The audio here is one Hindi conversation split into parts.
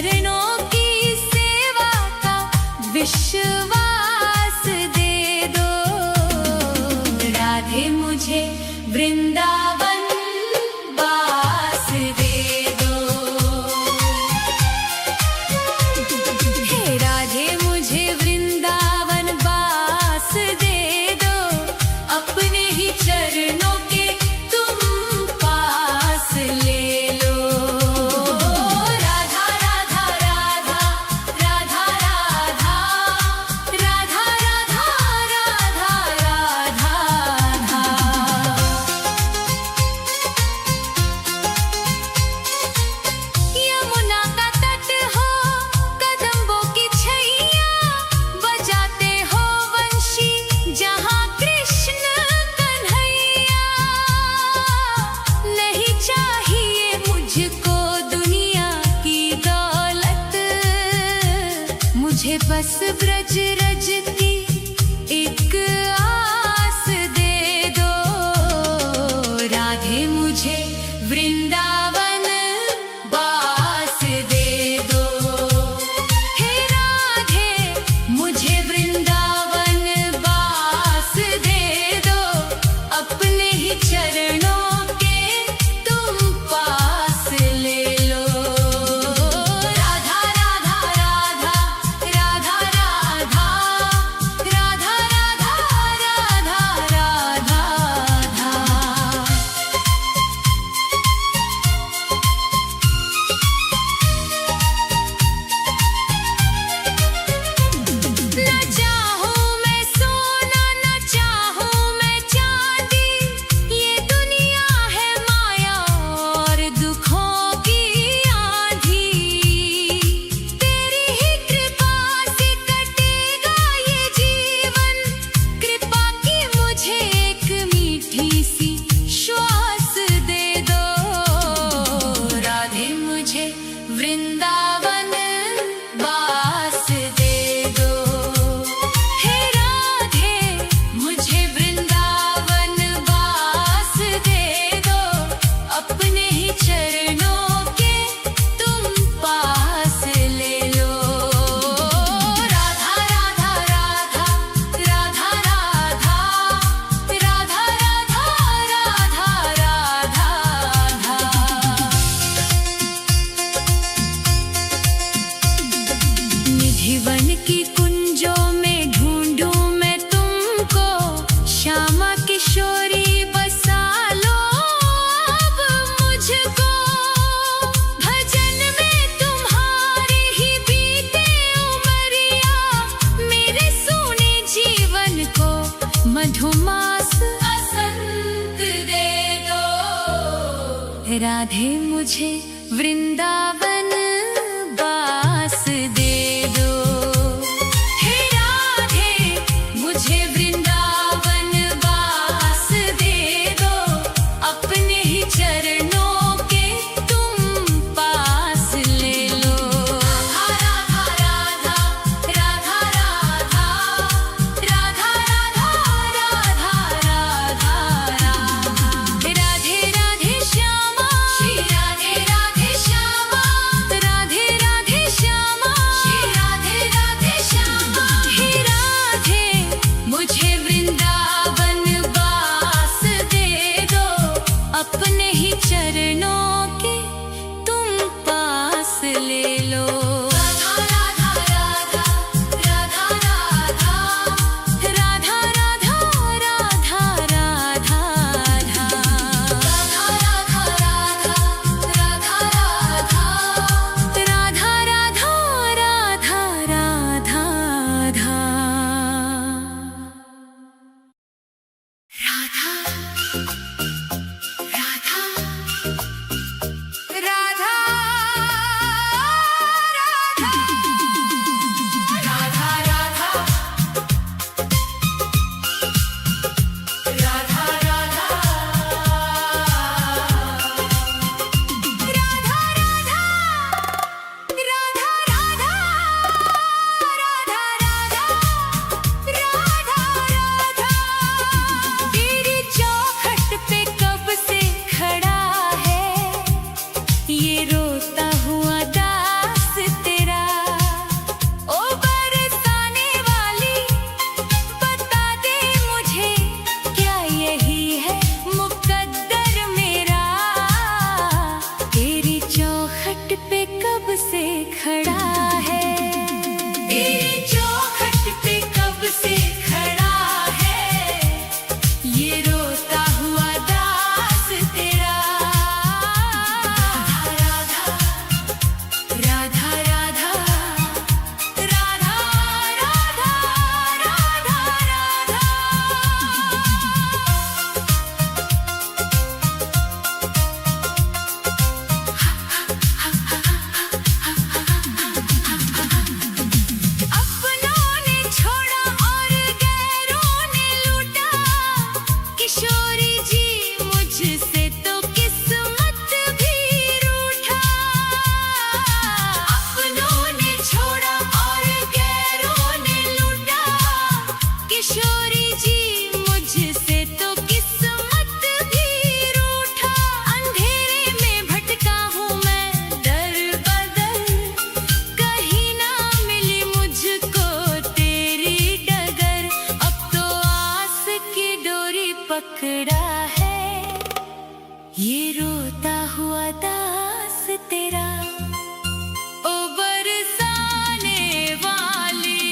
चरणों की सेवा का विश्वास दे दो। राधे मुझे वृंदावन वास दे दो। हे राधे मुझे वृंदावन वास दे दो। अपने ही चरणों के तुम पास ले लो। राधा राधा राधा राधा राधा राधा राधा राधा राधा राधा। यमुना का तट हो कदम्बों की छैया, बजाते हो वंशी जहाँ कृष्ण कन्हैया। नहीं चाहिए मुझको दुनिया की दौलत, मुझे बस ब्रज रज की एक आस दे दो। राधे मुझे वृंदावन वास दे दो। हे राधे मुझे वृंदावन वास दे दो। अपने ही चरणों के तुम पास ले लो। राधा राधा राधा राधा राधा राधा राधा राधा राधा राधा। न चाहूं मैं सोना न चाहूं मैं चांदी, ये दुनिया है माया और दुखों की आंधी। तेरी ही कृपा से कटेगा ये जीवन, कृपा की मुझे एक मीठी सी श्वास दे दो। राधे मुझे वृंदावन वास दे दो। हे राधे मुझे वृंदावन वास दे दो। अपने ही चरणों के तुम पास ले लो। राधा राधा राधा राधा राधा राधा राधा राधा राधा राधा। निधिवन की कुंजों में ढूंढूं मैं तुमको, श्यामा किशोरी बसा लो अब मुझको। भजन में तुम्हारे ही बीते उमरिया, मेरे सोने जीवन को मधुमास असंत दे दो। राधे मुझे वृंदावन वास दे दो। हे राधे मुझे वृंदावन वास दे दो। अपने ही चरणों के तुम पास ले लो। राधा राधा राधा राधा राधा राधा राधा राधा राधा। राधे राधे श्यामा श्री राधे राधे श्यामा। राधे राधे श्यामा श्री राधे राधे श्यामा। हे राधे मुझे वृंदावन वास दे दो। अपने ही चरणों के तुम पास ले लो। राधा राधा राधा राधा राधा राधा राधा राधा राधा राधा। राधा राधा राधा राधा राधा राधा राधा राधा राधा राधा। राधा राधा तेरी चौखट पे कब से खड़ा है ये रोता हुआ दास तेरा। राधा राधा राधा राधा राधा राधा राधा। अपनों ने छोड़ा और गैरों ने लूटा, किशोरी जी मुझसे तो किस्मत भी रूठा। अपनों ने छोड़ा और गैरों ने लूटा, किशोरी जी मुझसे तो किस्मत भी रूठा। अंधेरे में भटका हूँ मैं दर बदर, कहीं ना मिली मुझको तेरी डगर। अब तो आस की डोरी पकड़ा है ये रोता हुआ दास तेरा। ओ बरसाने वाली,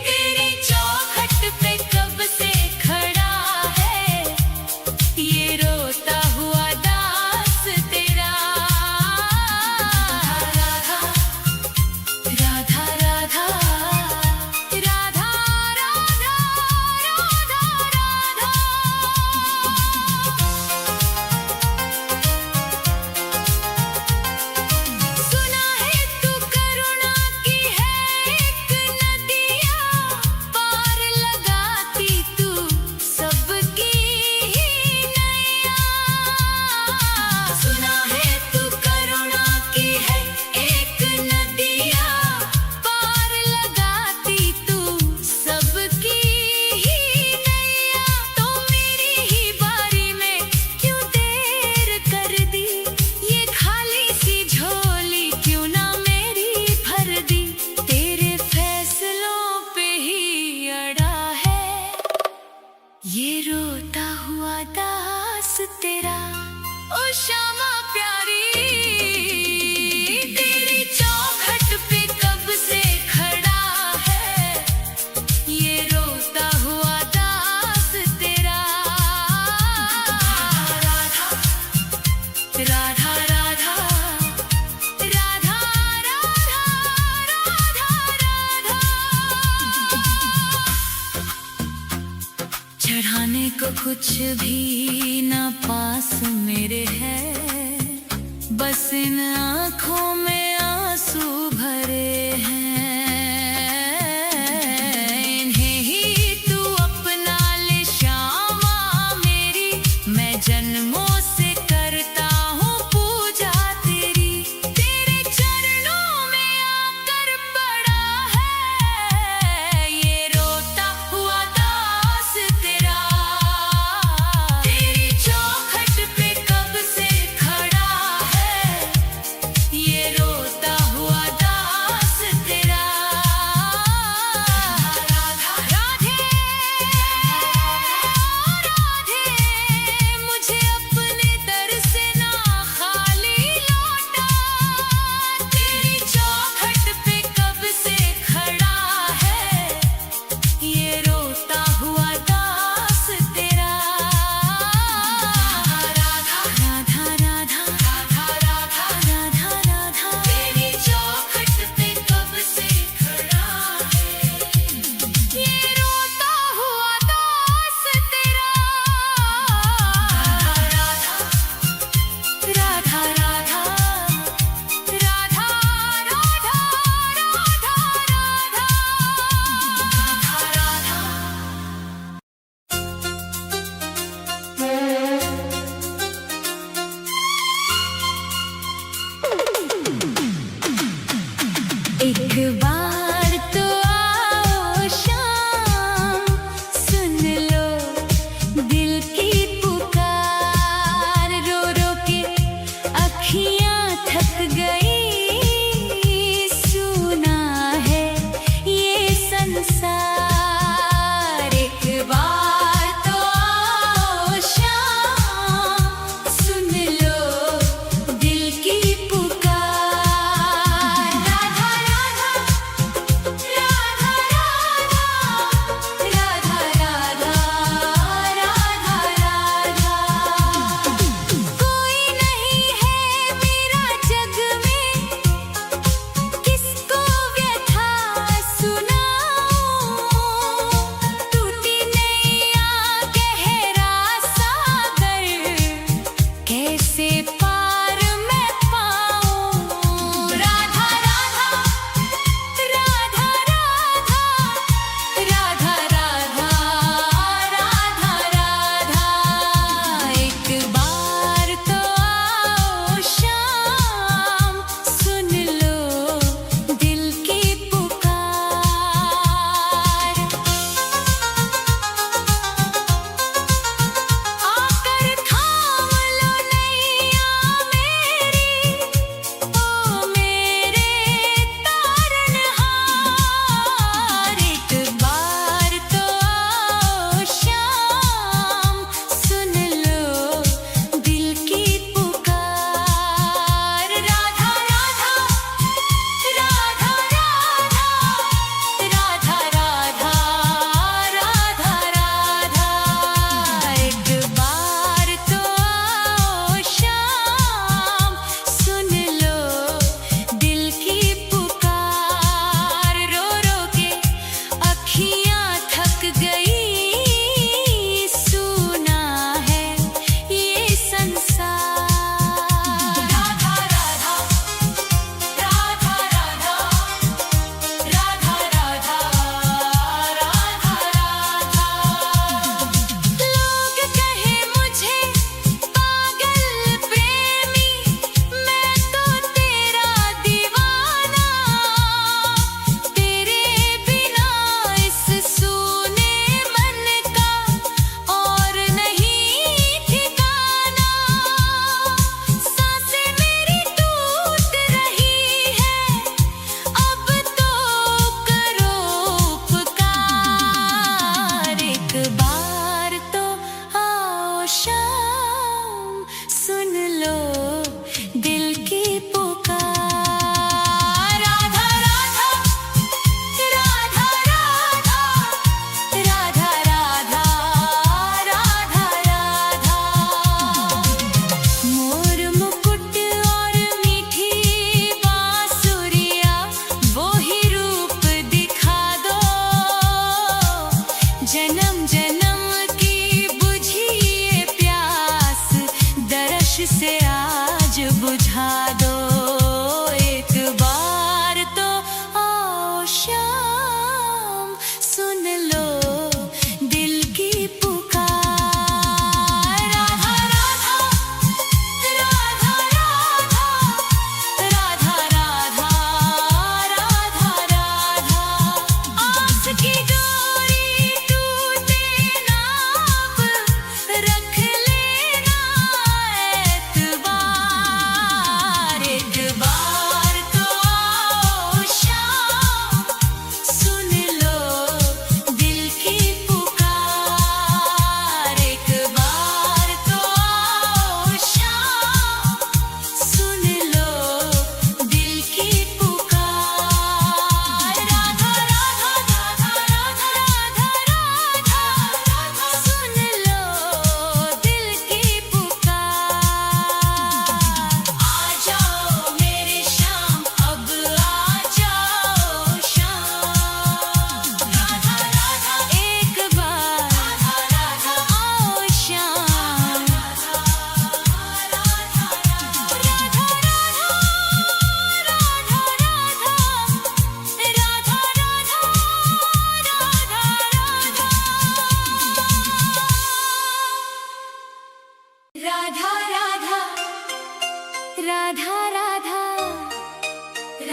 तेरी चौखट पे कब से खड़ा है ये रोता हुआ दास तेरा। राधा राधा राधा राधा राधा राधा राधा। सुना है तू करुणा की है एक नदिया, पार लगाती तू सबकी ही नैया। सुना है तू करुणा की है एक नदिया, पार लगाती तू सबकी ही नैया। तो मेरी ही बारी में क्यों देर कर दी, ये खाली सी झोली क्यों ना मेरी भर दी। तेरे फैसलों पे ही अड़ा है ये रोता हुआ दास तेरा। ओ श्यामा प्यारी, तेरी चौखट पे कब से खड़ा है ये रोता हुआ दास तेरा। राधा राधा राधा राधा राधा राधा राधा। चढ़ाने को कुछ भी ना पास मेरे है, बस इन आँखों में आंसू भरे हैं। इन्हें ही तू अपना ले श्यामा मेरी, मैं जन्मों से करता हूँ पूजा तेरी। तेरे चरणों में आकर पड़ा है ये रोता हुआ दास तेरा। तेरी चौखट पे कब से खड़ा है ये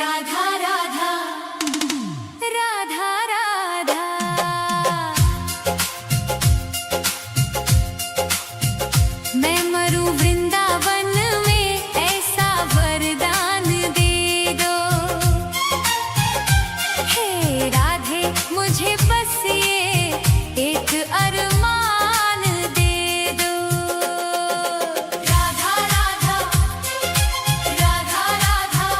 राधा राधा राधा राधा। मैं मरूं वृंदावन में ऐसा वरदान दे दो। हे राधे मुझे बस ये एक अरमान दे दो। राधा राधा राधा राधा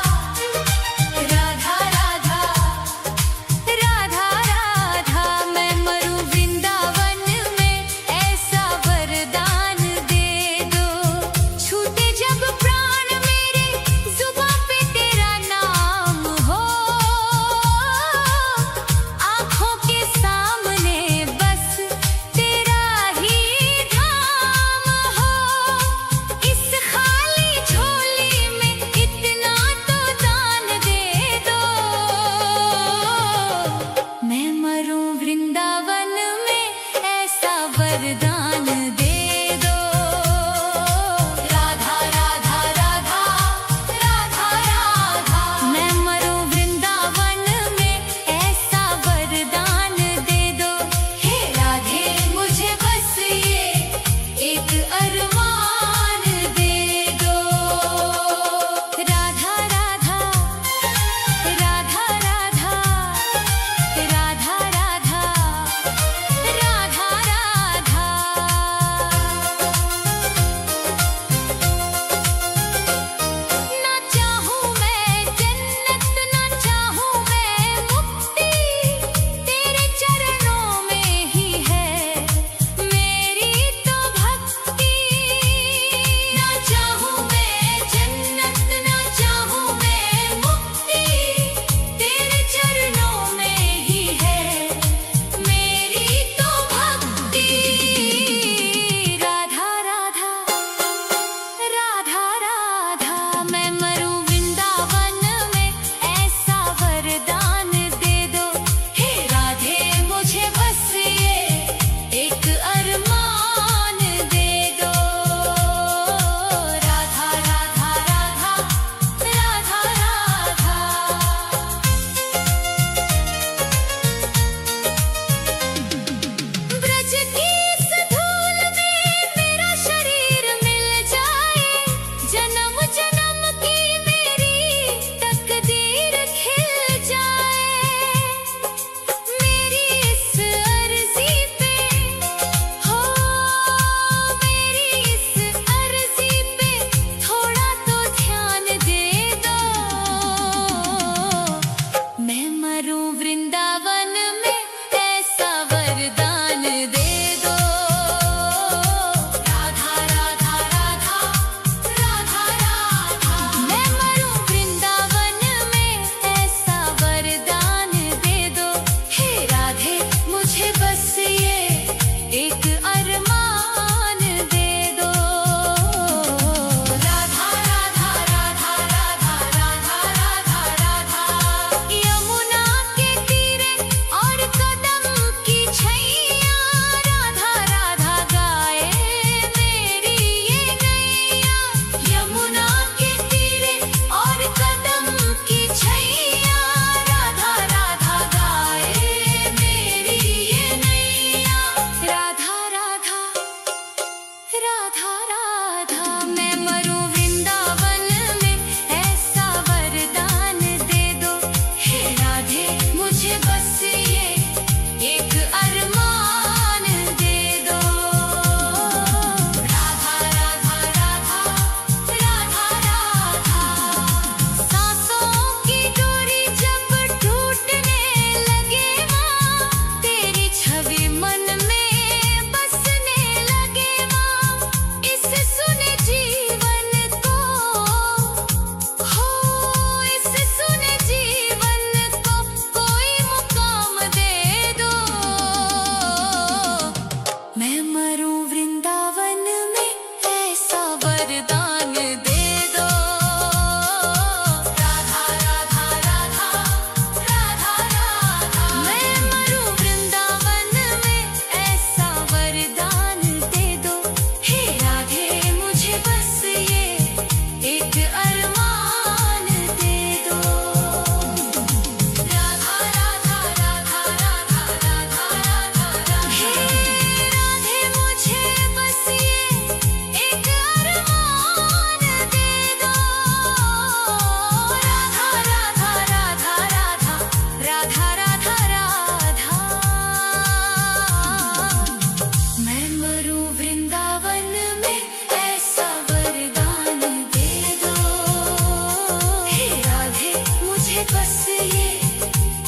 है बस ये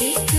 एक